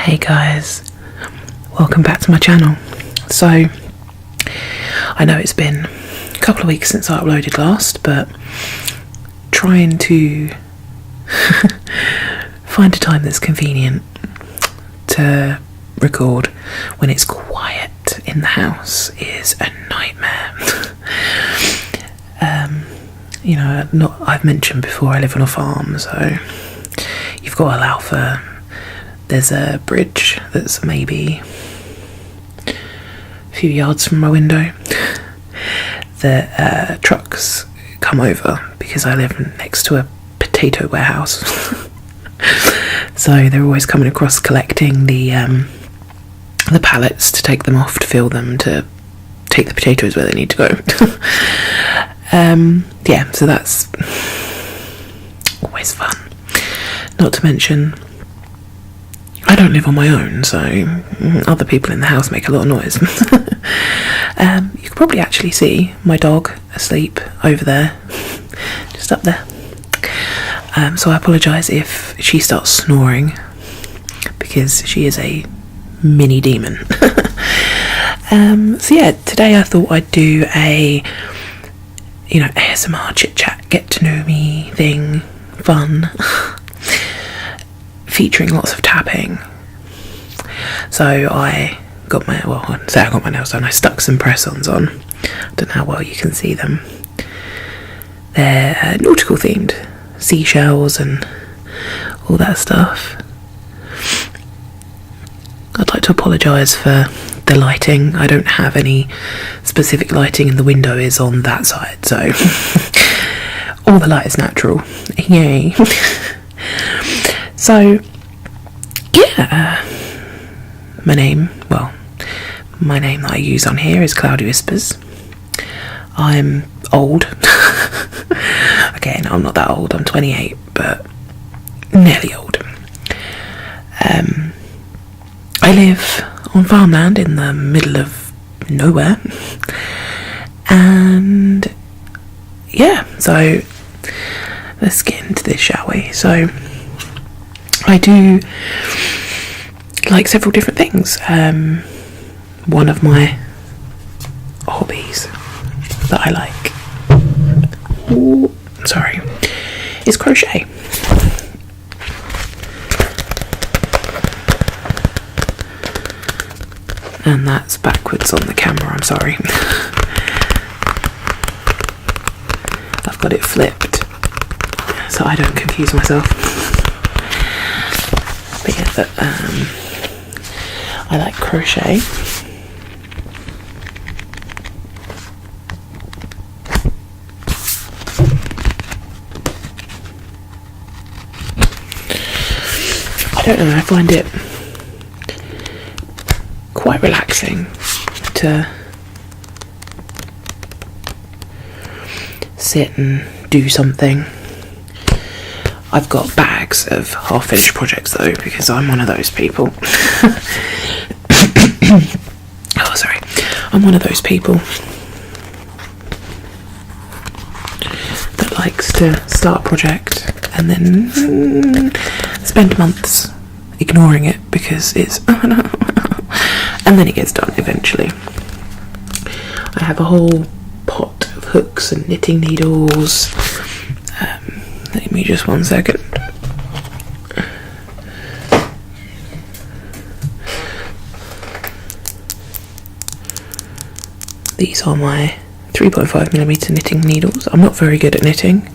Hey guys, welcome back to my channel. So, I know it's been a couple of weeks since I uploaded last, but trying to find a time that's convenient to record when it's quiet in the house is a nightmare. I've mentioned before I live on a farm, so you've got to allow for. There's a bridge that's maybe a few yards from my window that trucks come over because I live next to a potato warehouse. So they're always coming across collecting the pallets to take them off, to fill them, to take the potatoes where they need to go. So that's always fun. Not to mention, I don't live on my own, so other people in the house make a lot of noise. You can probably actually see my dog asleep over there, just up there. So I apologise if she starts snoring, because she is a mini demon. Today I thought I'd do a ASMR chit chat, get to know me thing, fun. Featuring lots of tapping. So I got my nails done. I stuck some press-ons on. I don't know how well you can see them. They're nautical themed, seashells and all that stuff. I'd like to apologise for the lighting. I don't have any specific lighting, and the window is on that side, so all the light is natural. Yay. So, my name that I use on here is Cloudy Whispers. I'm old. Okay, no, I'm not that old. I'm 28, but nearly old. I live on farmland in the middle of nowhere. And, so let's get into this, shall we? So, I do like several different things. One of my hobbies that I like is crochet. And that's backwards on the camera, I'm sorry. I've got it flipped so I don't confuse myself. But I like crochet. I don't know, I find it quite relaxing to sit and do something. I've got bags of half-finished projects though, because I'm one of those people. I'm one of those people that likes to start a project and then spend months ignoring it because it's and then it gets done eventually. I have a whole pot of hooks and knitting needles. Let me just 1 second. These are my 3.5mm knitting needles. I'm not very good at knitting.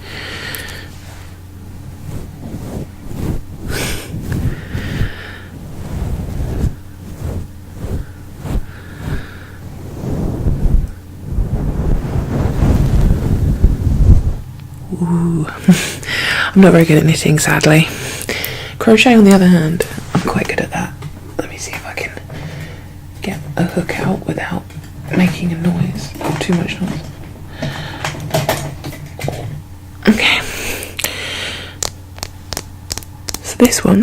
I'm not very good at knitting, sadly. Crochet, on the other hand, I'm quite good at that. Let me see if I can get a hook out without making a noise, or too much noise. Okay. So this one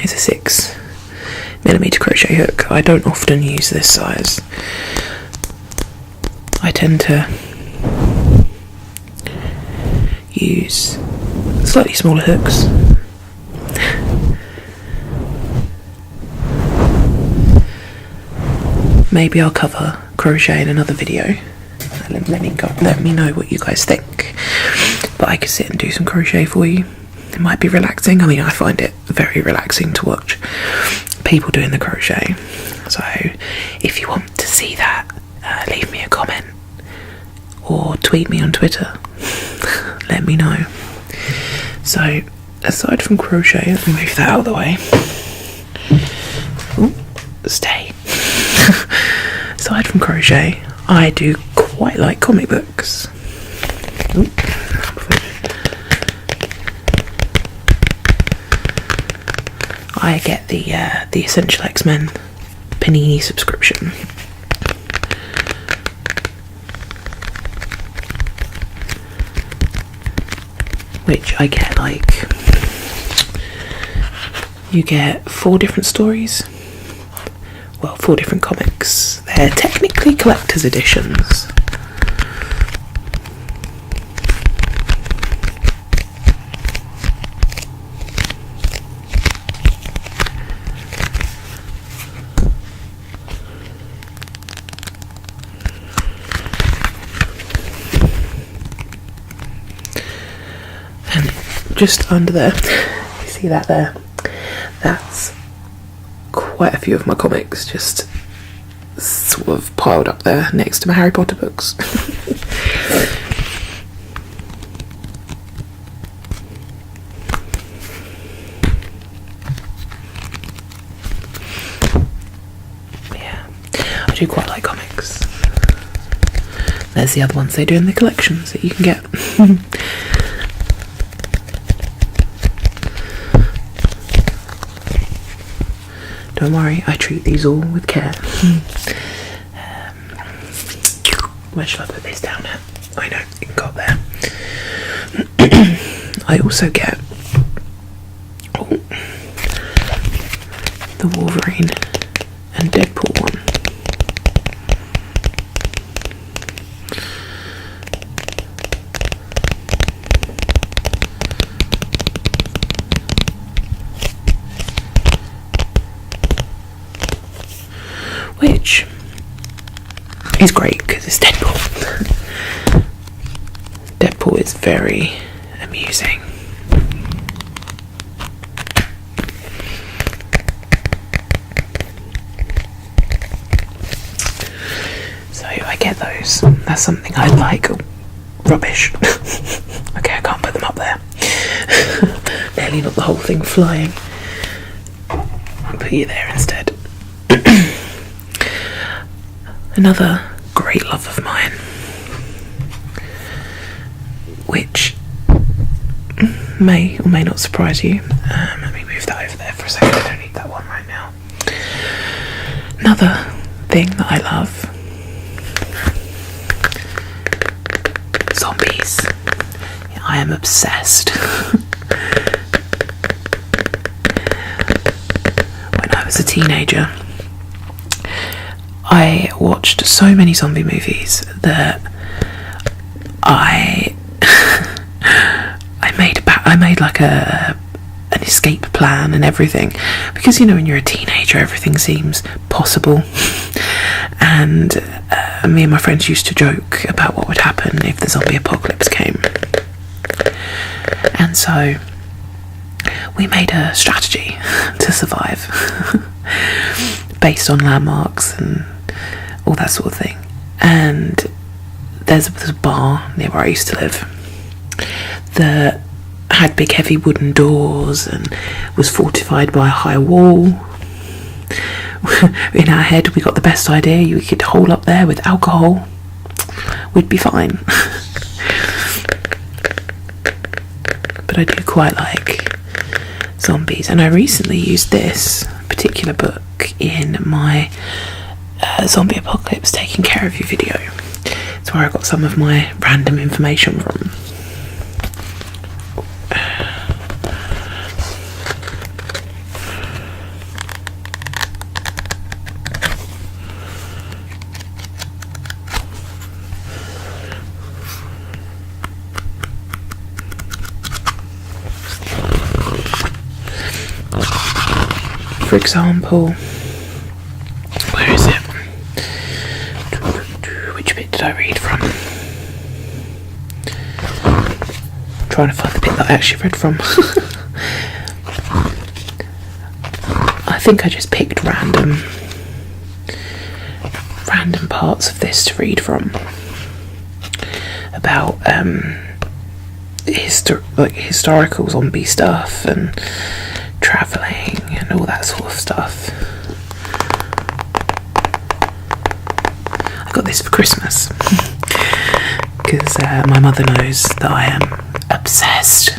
is a 6mm crochet hook. I don't often use this size. I tend to use slightly smaller hooks. maybe I'll cover crochet in another video. Let me know what you guys think. But I could sit and do some crochet for you. It might be relaxing. I mean, I find it very relaxing to watch people doing the crochet. So if you want to see that, leave me a comment or tweet me on Twitter. Let me know. So aside from crochet, let me move that out of the way. Ooh, stay. Aside from crochet, I do quite like comic books. Ooh. I get the Essential X-Men Panini subscription, which I get you get 4 different stories. Well, 4 different comics. They're technically collector's editions. And just under there, you see that there? That's quite a few of my comics just sort of piled up there next to my Harry Potter books. Yeah, I do quite like comics. There's the other ones they do in the collections that you can get. Don't worry, I treat these all with care. Where shall I put this down at? I know, it can go up there. I also get the Wolverine and Deadpool one. Which is great because it's Deadpool. Deadpool is very amusing. So I get those. That's something I like. Oh, rubbish. Okay, I can't put them up there. Nearly not the whole thing flying. I'll put you there instead. Another great love of mine, which may or may not surprise you. Let me move that over there for a second. I don't need that one right now. Another thing that I love: zombies. Yeah, I am obsessed. When I was a teenager, I watched so many zombie movies that I made like an escape plan and everything, because you know when you're a teenager everything seems possible, and me and my friends used to joke about what would happen if the zombie apocalypse came, and so we made a strategy to survive based on landmarks and all that sort of thing. And there's a bar near where I used to live that had big heavy wooden doors and was fortified by a high wall. In our head we got the best idea: you could hole up there with alcohol, we'd be fine. But I do quite like zombies, and I recently used this particular book in my zombie apocalypse taking care of you video. It's where I got some of my random information from. For example, where is it? trying to find the bit that I actually read from. I think I just picked random parts of this to read from about historical zombie stuff and travelling and all that sort of stuff. I got this for Christmas because my mother knows that I am obsessed.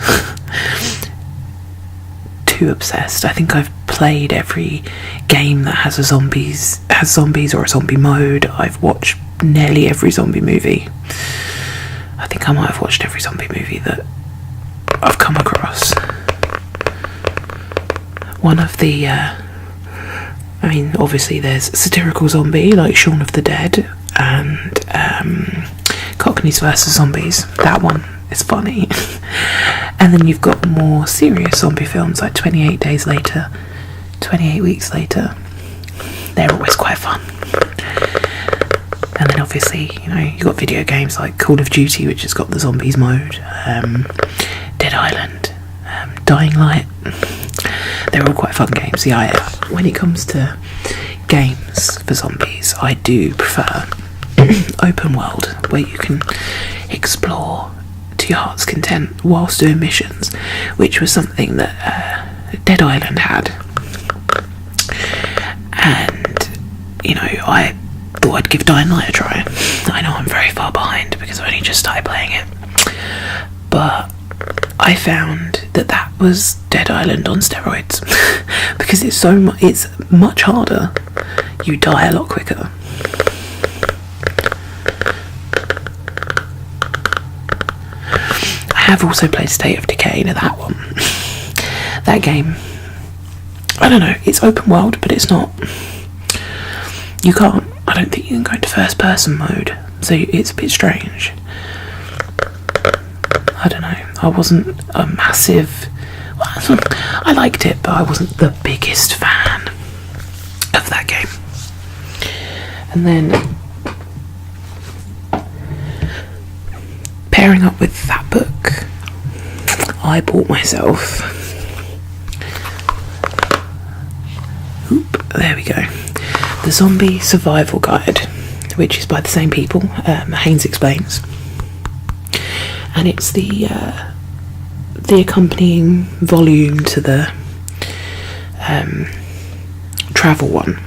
Too obsessed. I think I've played every game that has zombies or a zombie mode. I've watched nearly every zombie movie. I think I might have watched every zombie movie that I've come across. One of the obviously there's satirical zombie like Shaun of the Dead and Cockneys vs Zombies. That one is funny. And then you've got more serious zombie films like 28 Days Later, 28 Weeks Later. They're always quite fun. And then obviously, you've got video games like Call of Duty, which has got the zombies mode, Dead Island, Dying Light. They're all quite fun games. Yeah, when it comes to games for zombies, I do prefer open world, where you can explore to your heart's content whilst doing missions, which was something that Dead Island had. And I thought I'd give Dying Light a try. I know I'm very far behind because I only just started playing it, but I found that was Dead Island on steroids because it's much harder. You die a lot quicker. I have also played State of Decay. Now that one, that game, I don't know, it's open world, but it's not. I don't think you can go into first person mode, so it's a bit strange. I don't know, I wasn't a massive, I liked it, but I wasn't the biggest fan of that game. And then pairing up with that book, I bought myself, there we go, The Zombie Survival Guide, which is by the same people, Haynes Explains, and it's the accompanying volume to the travel one.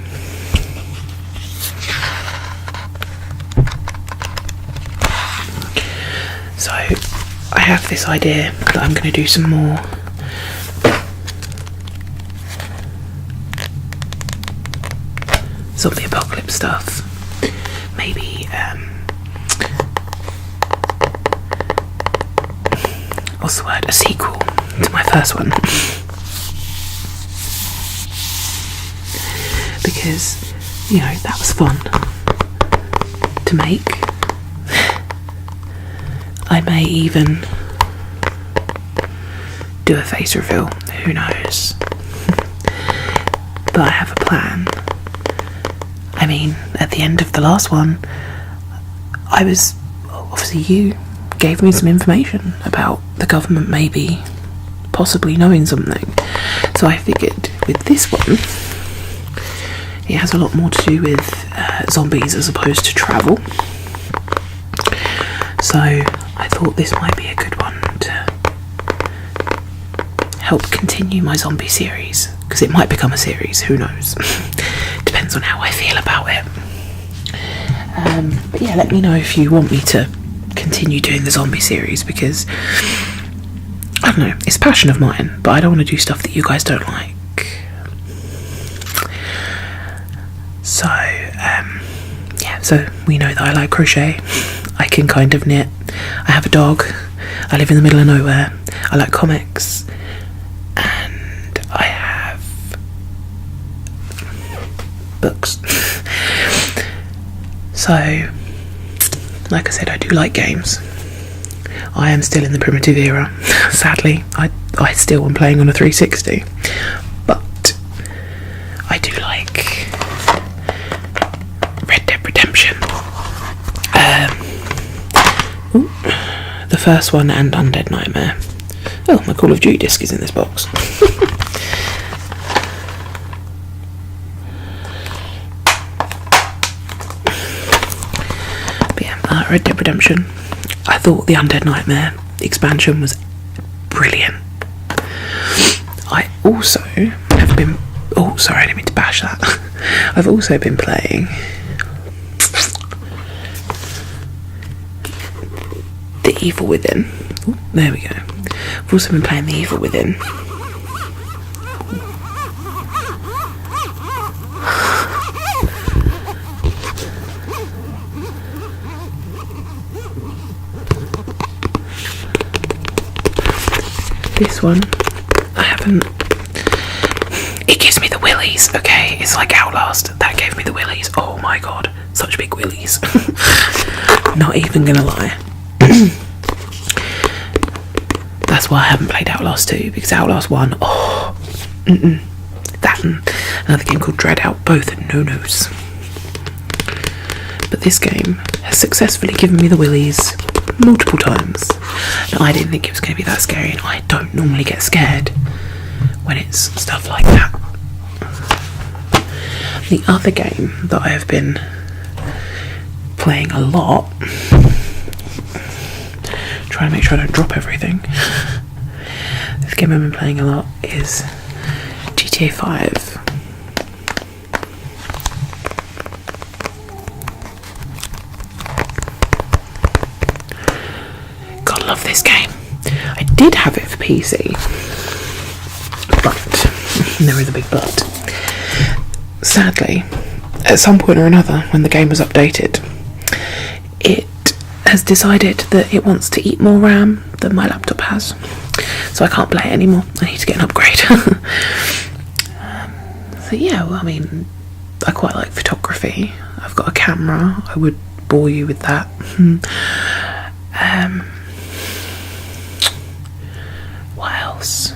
So I have this idea that I'm going to do some more zombie apocalypse stuff. Maybe what's the word? A sequel to my first one. Because, that was fun to make. I may even do a face reveal, who knows. But I have a plan. At the end of the last one, obviously you gave me some information about the government possibly knowing something. So I figured with this one, it has a lot more to do with zombies as opposed to travel. So I thought this might be a good one to help continue my zombie series, because it might become a series, who knows. Depends on how I feel about it. But yeah, let me know if you want me to continue doing the zombie series, because I don't know, it's a passion of mine, but I don't want to do stuff that you guys don't like. So so we know that I like crochet. I can kind of knit. I have a dog. I live in the middle of nowhere. I like comics, and I have books. So, like I said, I do like games. I am still in the primitive era. Sadly, I still am playing on a 360, but I do like Red Dead Redemption. The first one and Undead Nightmare. Oh, my Call of Duty disc is in this box. But yeah, Red Dead Redemption. I thought the Undead Nightmare expansion was brilliant. I also have been... Oh, sorry, I didn't mean to bash that. I've also been playing The Evil Within. Ooh, there we go. I've also been playing The Evil Within. This one, I haven't... It gives me the willies, okay? It's like Outlast. That gave me the willies. Oh my god, such big willies. Not even gonna lie. That's why I haven't played Outlast 2, because Outlast 1, oh, that and another game called Dreadout, both no-nos. But this game has successfully given me the willies multiple times. Now, I didn't think it was going to be that scary, and I don't normally get scared when it's stuff like that. The other game that I have been playing a lot, trying to make sure I don't drop everything, this game I've been playing a lot is GTA 5. God, I love this game. I did have it for PC, but, and there is a big but, sadly, at some point or another, when the game was updated, it has decided that it wants to eat more RAM than my laptop has. So I can't play it anymore. I need to get an upgrade. So yeah, well, I mean, I quite like photography. I've got a camera. I would bore you with that. What else?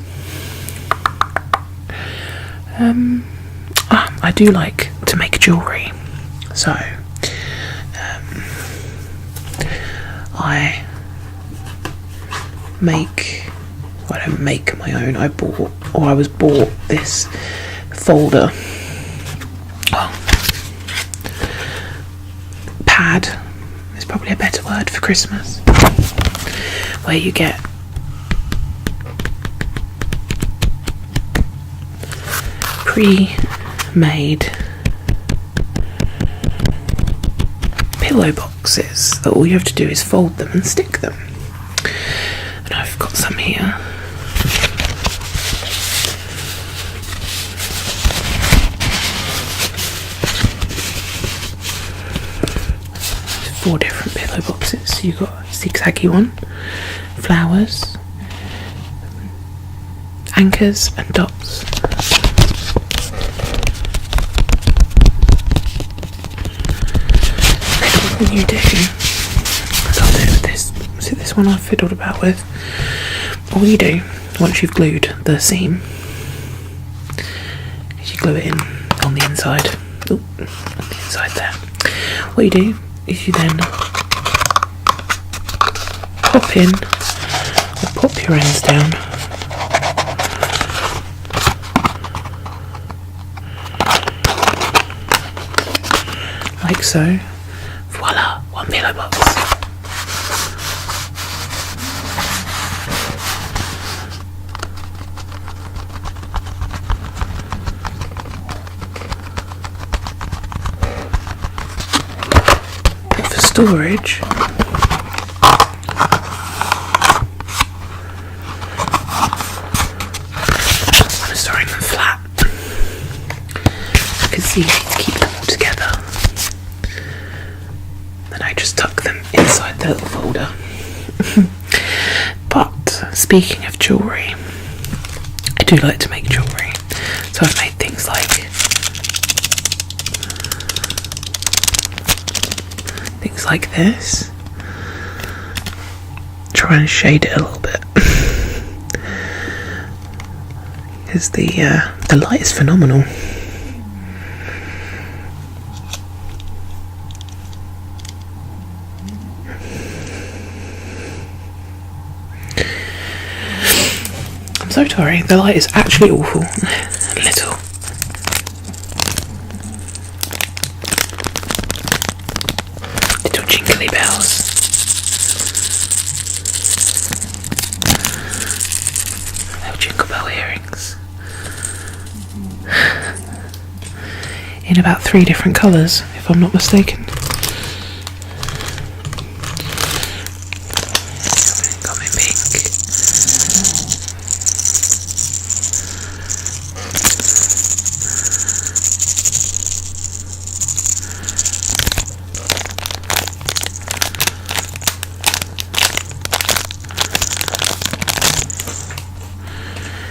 I do like to make jewellery. So I make... Well, I don't make my own. I was bought this folder. Pad is probably a better word for Christmas. Where you get pre-made pillow boxes that all you have to do is fold them and stick them. And I've got some here. There's 4 different pillow boxes. So you've got a zigzaggy one, flowers, anchors and dots. What you do, I'll do it with this. See this one I've fiddled about with. All you do, once you've glued the seam, is you glue it in on the inside. Ooh, on the inside there. What you do is you then pop in, or pop your ends down, like so. Voila, one pillow box. But for storage, I'm storing them flat because it's easy to keep them all together. Then I just tuck them inside the little folder. But speaking of jewellery, I do like to make jewellery. So I've made things like this. Try and shade it a little bit. Because the light is phenomenal. so sorry. The light is actually awful. Little. Little jingly bells. Little jingle bell earrings. In about 3 different colours, if I'm not mistaken. Got me pink.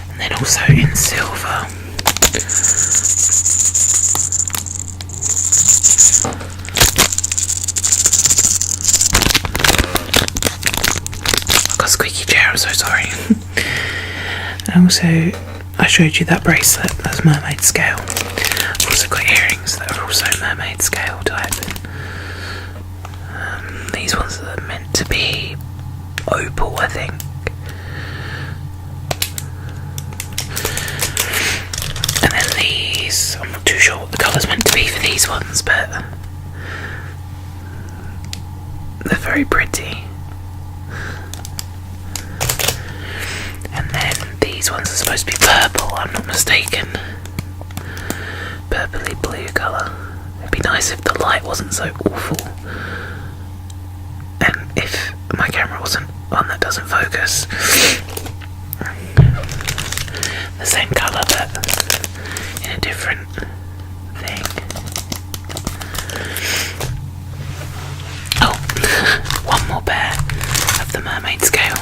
And then also in silver. I've got a squeaky chair, I'm so sorry. And also, I showed you that bracelet, that's mermaid scale. I've also got earrings that are also mermaid scale type. These ones are meant to be opal, I think. And then these, I'm not too sure what the colour's meant to be for these ones, but they're very pretty. And then these ones are supposed to be purple, I'm not mistaken. Purpley blue colour. It'd be nice if the light wasn't so awful. And if my camera wasn't one that doesn't focus. The same colour but in a different thing. Oh, one more pair of the mermaid scale.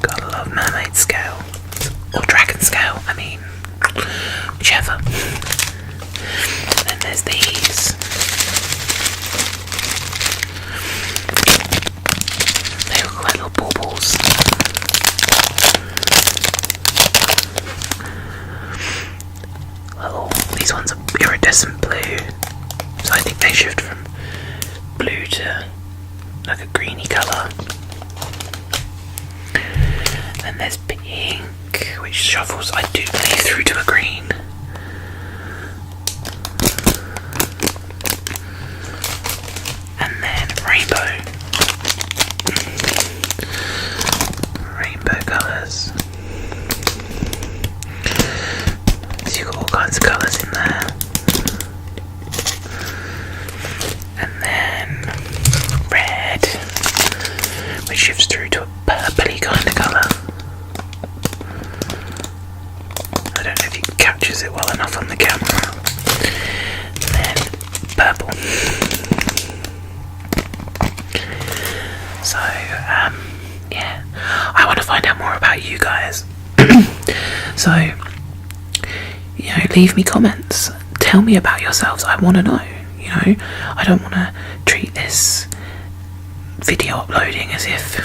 Gotta love mermaid scale. Or dragon scale, I mean, whichever. Then there's these. They look like little baubles. Well, these ones are iridescent blue, so I think they shift from blue to like a greeny colour. Then there's pink, which shuffles, I do believe, through to a green. And then rainbow. Rainbow colours. So you've got all kinds of colours in there. And then red, which shifts through to a purpley kind of colour. I don't know if it captures it well enough on the camera. And then purple. So, yeah, I want to find out more about you guys. So, you know, leave me comments. Tell me about yourselves. I want to know, you know. I don't want to treat this video uploading as if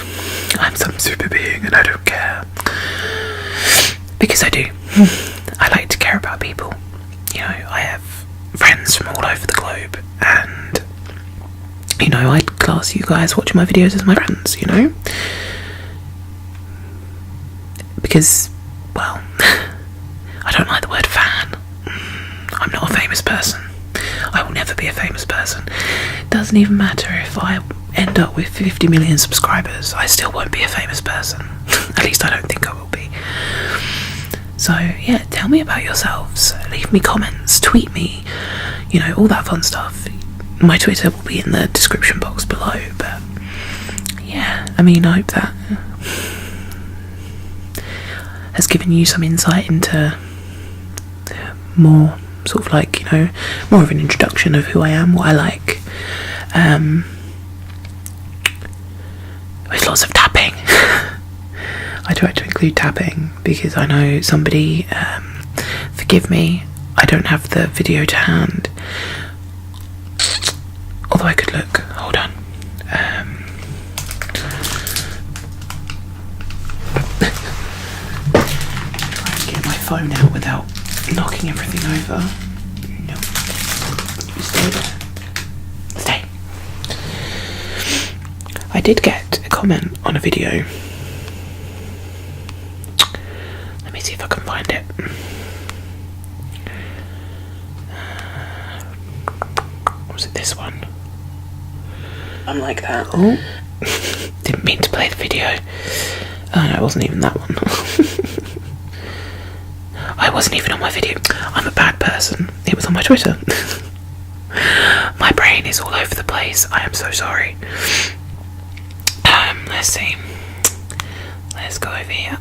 I'm some super being and I don't care. Because I do. I like to care about people. You know, I have friends from all over the globe, and you know, I'd class you guys watching my videos as my friends, you know? Because, well, I don't like the word fan. I'm not a famous person. I will never be a famous person. It doesn't even matter if I end up with 50 million subscribers, I still won't be a famous person. At least I don't think I will be. So, yeah, tell me about yourselves. Leave me comments, tweet me, you know, all that fun stuff. My Twitter will be in the description box below, but yeah, I mean, I hope that has given you some insight into more sort of like, you know, more of an introduction of who I am, what I like, with lots of tapping. I try to include tapping because I know somebody, forgive me, I don't have the video to hand. Although I could look, hold on. Try and get my phone out without knocking everything over. No. You stay there. Stay. I I did get a comment on a video. Let me see if I can find it. Was it this one? I'm like that. Oh, didn't mean to play the video. Oh no, it wasn't even that one. I wasn't even on my video. I'm a bad person. It was on my Twitter. My brain is all over the place. I am so sorry. Let's see. Let's go over here.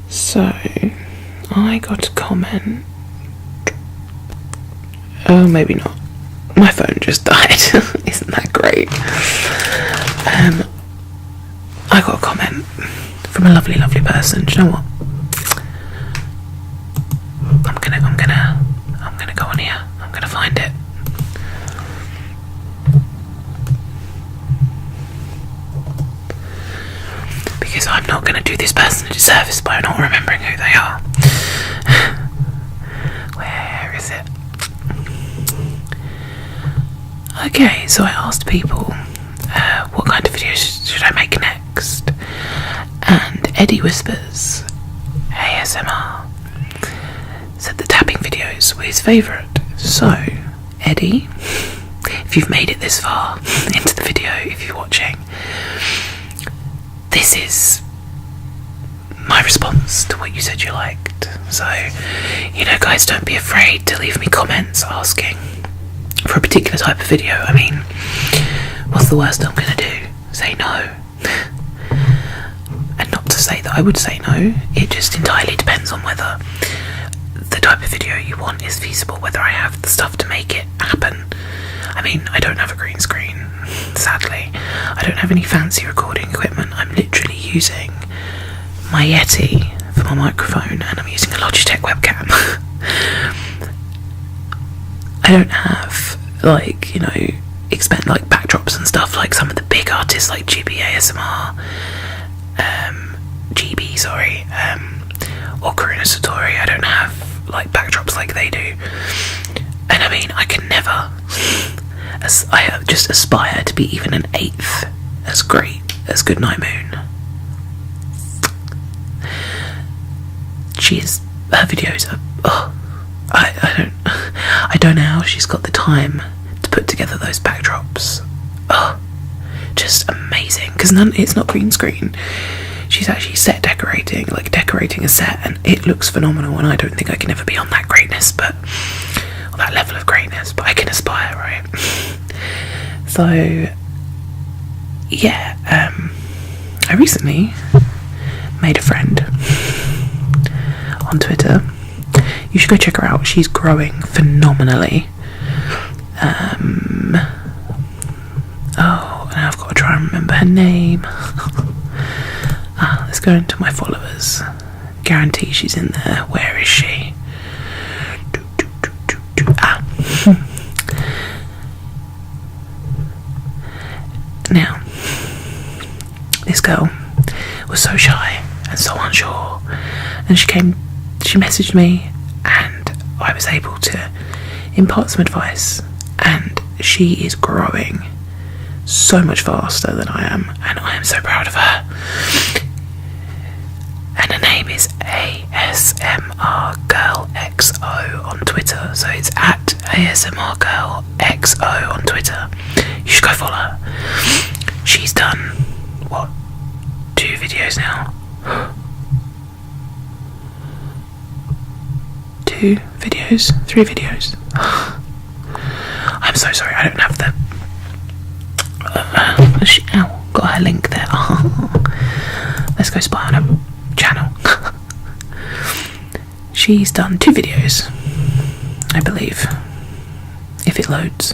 So, I got a comment. Oh, maybe not. My phone just died. Isn't that great? I got a comment from a lovely, lovely person. Do you know what? I'm gonna go on here. I'm gonna find it. Because I'm not gonna do this person a disservice by not remembering who they are. Where is it? Okay, so I asked people what kind of videos should I make next, and Eddie Whispers ASMR said the tapping videos were his favourite. So, Eddie, if you've made it this far into the video, if you're watching, this is my response to what you said you liked. So, you know, guys, don't be afraid to leave me comments asking for a particular type of video. I mean, what's the worst I'm going to do? Say no. And not to say that I would say no, it just entirely depends on whether the type of video you want is feasible, whether I have the stuff to make it happen. I mean, I don't have a green screen, sadly. I don't have any fancy recording equipment. I'm literally using my Yeti for my microphone, and I'm using a Logitech webcam. I don't have, like, you know, like backdrops and stuff like some of the big artists like GB ASMR, or Karuna Satori. I don't have like backdrops like they do, and I mean, I can never I just aspire to be even an eighth as great as Goodnight Moon. Her videos are, I don't know how she's got the time to put together those backdrops. Just amazing, because it's not green screen. She's actually set decorating a set, and it looks phenomenal, and I don't think I can ever be on that greatness, or that level of greatness, but I can aspire, right? So, yeah, I recently made a friend on Twitter. You should go check her out. She's growing phenomenally. Now I've got to try and remember her name. Let's go into my followers. Guarantee she's in there. Where is she? Now, this girl was so shy and so unsure, and she messaged me, and I was able to impart some advice, and she is growing so much faster than I am, and I am so proud of her. And her name is ASMR Girl XO on Twitter, so it's at ASMR Girl XO on Twitter. You should go follow her. She's done, 2 videos now? 2 videos? 3 videos? I'm so sorry, I don't have the... got her link there. Let's go spy on her channel. She's done 2 videos, I believe, if it loads.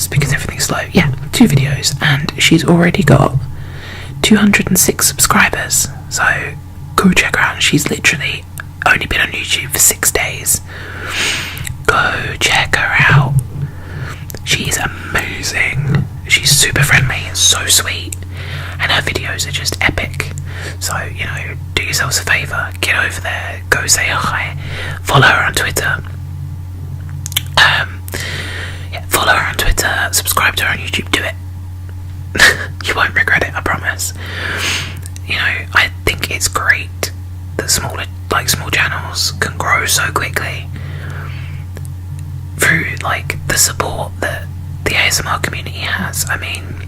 Because everything's slow. Yeah, 2 videos, and she's already got 206 subscribers, so go check her out. She's literally only been on YouTube for 6 days. Go check her out. She's amazing. She's super friendly and so sweet, and her videos are just epic. So, you know, do yourselves a favour, get over there, go say hi, follow her on Twitter. Follow her on Twitter, subscribe to her on YouTube, do it. You won't regret it, I promise. You know, I think it's great that small channels can grow so quickly through like the support that the ASMR community has. I mean,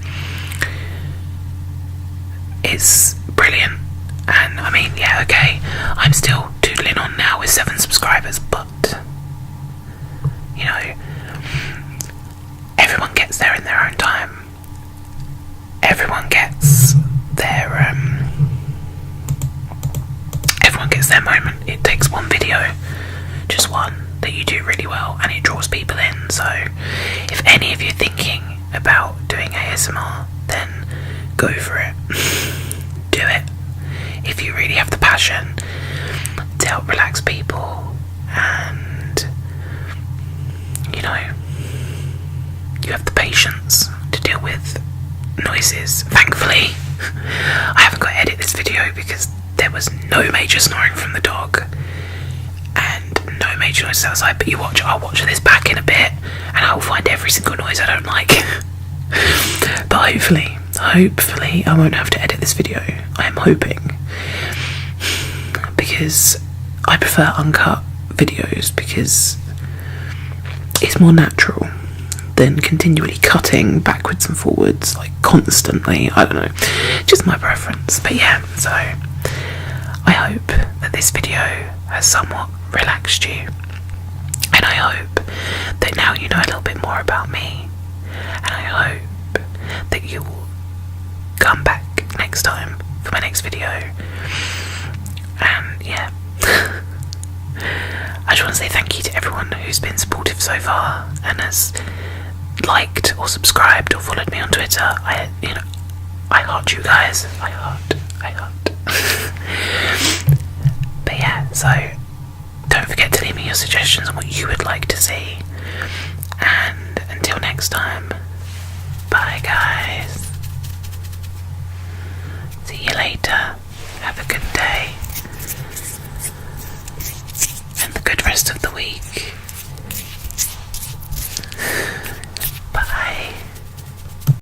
it's brilliant. And I mean, yeah, okay, I'm still doodling on now with 7 subscribers, but you know, everyone gets there in their own time. Everyone gets their moment. It takes one video, just one, that you do really well, and it draws people in. So if any of you are thinking about doing ASMR, then go for it. Do it. If you really have the passion to help relax people, and you know, you have the patience to deal with noises. Thankfully, I haven't got to edit this video because there was no major snoring from the dog and no major noises outside. But I'll watch this back in a bit and I'll find every single noise I don't like. But hopefully I won't have to edit this video. I am hoping, because I prefer uncut videos because it's more natural than continually cutting backwards and forwards, like constantly. I don't know, just my preference. But yeah, so I hope that this video has somewhat relaxed you, and I hope that now you know a little bit more about me, and I hope that you will come back next time for my next video. And yeah, I just want to say thank you to everyone who's been supportive so far and has liked or subscribed or followed me on Twitter. I heart you guys. I heart. But yeah, so don't forget to leave me your suggestions on what you would like to see. And until next time, bye guys.